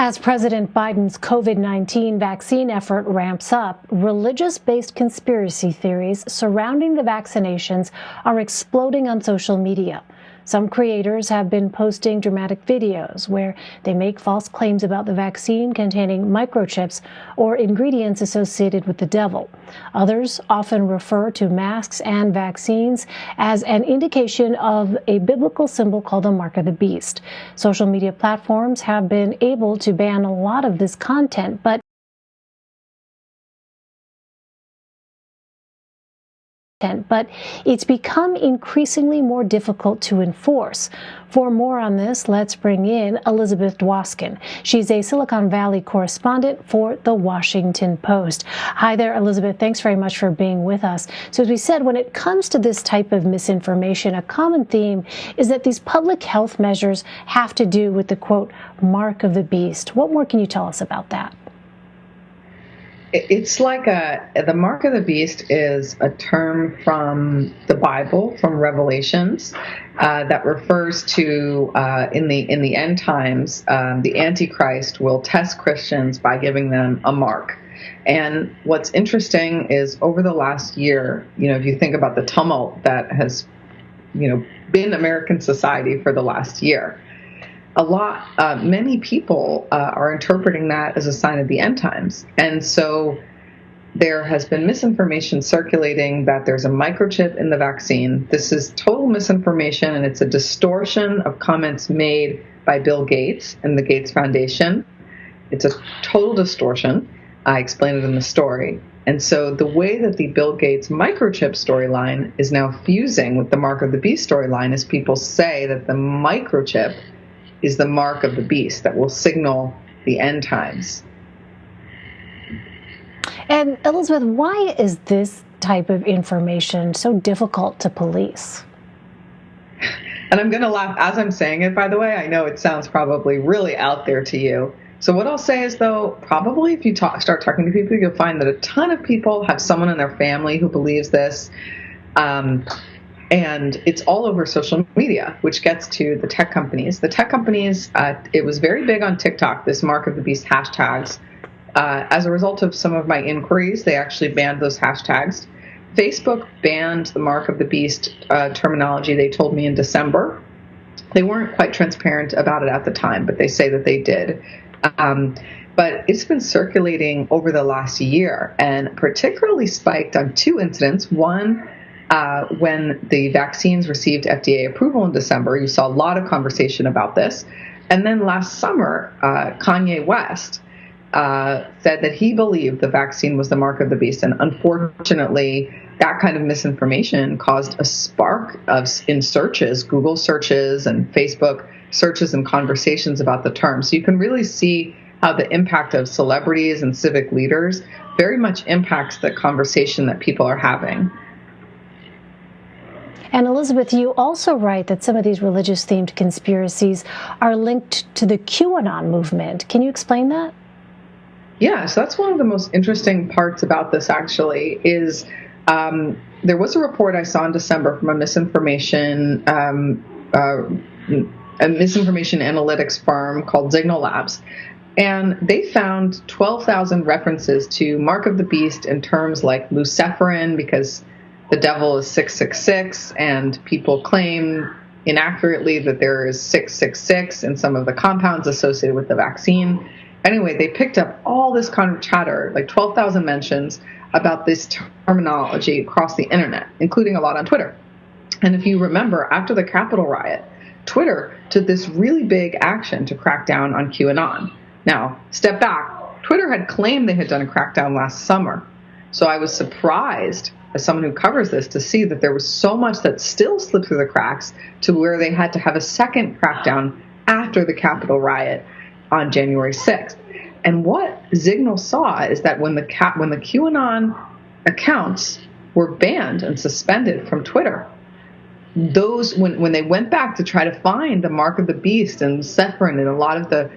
As President Biden's COVID-19 vaccine effort ramps up, religious-based conspiracy theories surrounding the vaccinations are exploding on social media. Some creators have been posting dramatic videos where they make false claims about the vaccine containing microchips or ingredients associated with the devil. Others often refer to masks and vaccines as an indication of a biblical symbol called the mark of the beast. Social media platforms have been able to ban a lot of this content, but it's become increasingly more difficult to enforce. For more on this, let's bring in Elizabeth Dwoskin. She's a Silicon Valley correspondent for The Washington Post. Hi there, Elizabeth. Thanks very much for being with us. So as we said, when it comes to this type of misinformation, a common theme is that these public health measures have to do with the, quote, mark of the beast. What more can you tell us about that? It's like the mark of the beast is a term from the Bible, from Revelations, that refers to in the end times, the Antichrist will test Christians by giving them a mark. And what's interesting is over the last year, if you think about the tumult that has, been American society for the last year, many people are interpreting that as a sign of the end times. And so there has been misinformation circulating that there's a microchip in the vaccine. This is total misinformation, and it's a distortion of comments made by Bill Gates and the Gates Foundation. It's a total distortion. I explain it in the story. And so the way that the Bill Gates microchip storyline is now fusing with the mark of the beast storyline is people say that the microchip is the mark of the beast that will signal the end times. And Elizabeth, why is this type of information so difficult to police? And I'm going to laugh as I'm saying it, by the way. I know it sounds probably really out there to you. So what I'll say is, though, probably if you start talking to people, you'll find that a ton of people have someone in their family who believes this. And it's all over social media, which gets to the tech companies. The tech companies, it was very big on TikTok, this mark of the beast hashtags. As a result of some of my inquiries, they actually banned those hashtags. Facebook banned the mark of the beast terminology, they told me, in December. They weren't quite transparent about it at the time, but they say that they did. But it's been circulating over the last year and particularly spiked on two incidents. One, when the vaccines received FDA approval in December, you saw a lot of conversation about this. And then last summer, Kanye West said that he believed the vaccine was the mark of the beast. And unfortunately, that kind of misinformation caused a spark in searches, Google searches and Facebook searches and conversations about the term. So you can really see how the impact of celebrities and civic leaders very much impacts the conversation that people are having. And Elizabeth, you also write that some of these religious-themed conspiracies are linked to the QAnon movement. Can you explain that? Yeah, so that's one of the most interesting parts about this, actually, is there was a report I saw in December from a misinformation analytics firm called Signal Labs. And they found 12,000 references to Mark of the Beast in terms like luciferin, because the devil is 666, and people claim inaccurately that there is 666 in some of the compounds associated with the vaccine. Anyway, they picked up all this kind of chatter, like 12,000 mentions about this terminology across the internet, including a lot on Twitter. And if you remember, after the Capitol riot, Twitter took this really big action to crack down on QAnon. Now, step back. Twitter had claimed they had done a crackdown last summer. So I was surprised, as someone who covers this, to see that there was so much that still slipped through the cracks to where they had to have a second crackdown after the Capitol riot on January 6th. And what Signal saw is that when the QAnon accounts were banned and suspended from Twitter, those when they went back to try to find the mark of the beast and Sephirin and a lot of the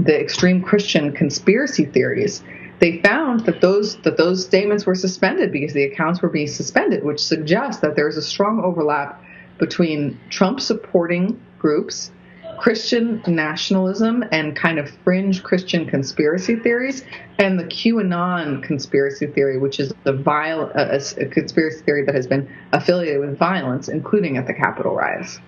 extreme Christian conspiracy theories, they found that those statements were suspended because the accounts were being suspended, which suggests that there's a strong overlap between Trump supporting groups Christian nationalism and kind of fringe Christian conspiracy theories, and the QAnon conspiracy theory, which is a conspiracy theory that has been affiliated with violence, including at the Capitol riots.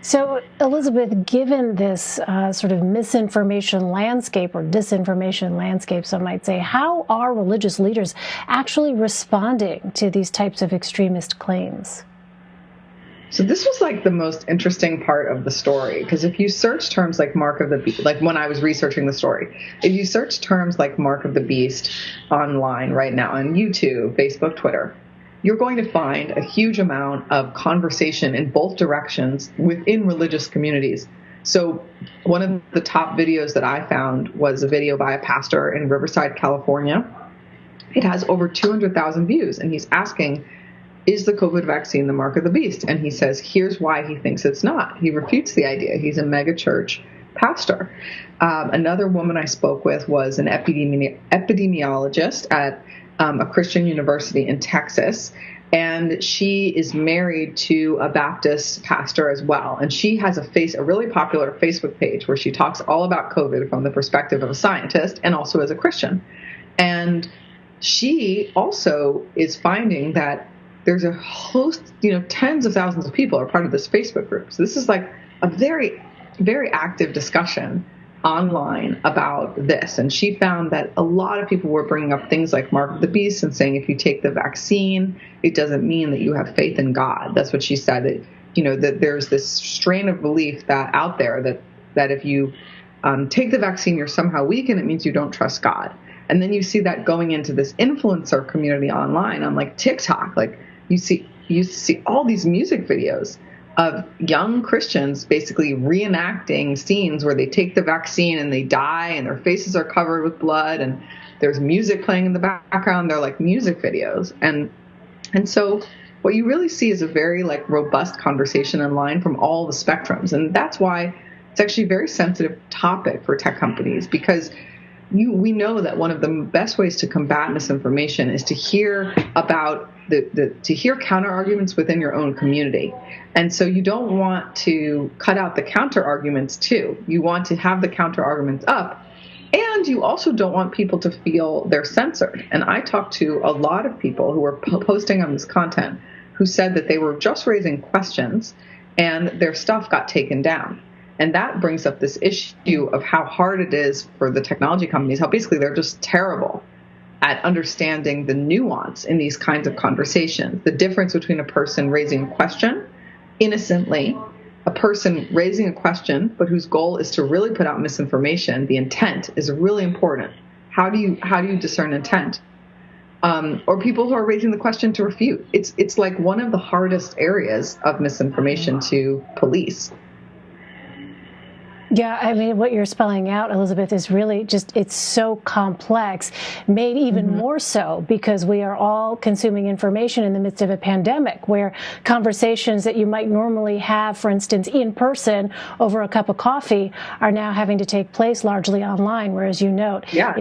So, Elizabeth, given this sort of misinformation landscape or disinformation landscape, some might say, how are religious leaders actually responding to these types of extremist claims? So this was like the most interesting part of the story, because if you search terms like Mark of the Beast, like when I was researching the story, if you search terms like Mark of the Beast online right now on YouTube, Facebook, Twitter, you're going to find a huge amount of conversation in both directions within religious communities. So one of the top videos that I found was a video by a pastor in Riverside, California. It has over 200,000 views, and he's asking, is the COVID vaccine the mark of the beast? And he says, here's why he thinks it's not. He refutes the idea. He's a mega church pastor. Another woman I spoke with was an epidemiologist at a Christian university in Texas, and she is married to a Baptist pastor as well. And she has a really popular Facebook page where she talks all about COVID from the perspective of a scientist and also as a Christian. And she also is finding that there's a host, tens of thousands of people are part of this Facebook group. So this is like a very, very active discussion online about this. And she found that a lot of people were bringing up things like Mark of the Beast and saying, if you take the vaccine, it doesn't mean that you have faith in God. That's what she said, that there's this strain of belief that out there that if you take the vaccine, you're somehow weak, and it means you don't trust God. And then you see that going into this influencer community online on like TikTok. Like you see all these music videos of young Christians basically reenacting scenes where they take the vaccine and they die and their faces are covered with blood and there's music playing in the background. They're like music videos. And so what you really see is a very like robust conversation online from all the spectrums. And that's why it's actually a very sensitive topic for tech companies, because we know that one of the best ways to combat misinformation is to hear about to hear counter arguments within your own community. And so you don't want to cut out the counter arguments too. You want to have the counter arguments up, and you also don't want people to feel they're censored. And I talked to a lot of people who were posting on this content who said that they were just raising questions and their stuff got taken down. And that brings up this issue of how hard it is for the technology companies, how basically they're just terrible at understanding the nuance in these kinds of conversations. The difference between a person raising a question innocently, a person raising a question, but whose goal is to really put out misinformation. The intent is really important. How do you discern intent? Or people who are raising the question to refute. It's like one of the hardest areas of misinformation to police. Yeah, I mean, what you're spelling out, Elizabeth, is really it's so complex, made even more so because we are all consuming information in the midst of a pandemic where conversations that you might normally have, for instance, in person over a cup of coffee are now having to take place largely online, whereas you note. Yeah.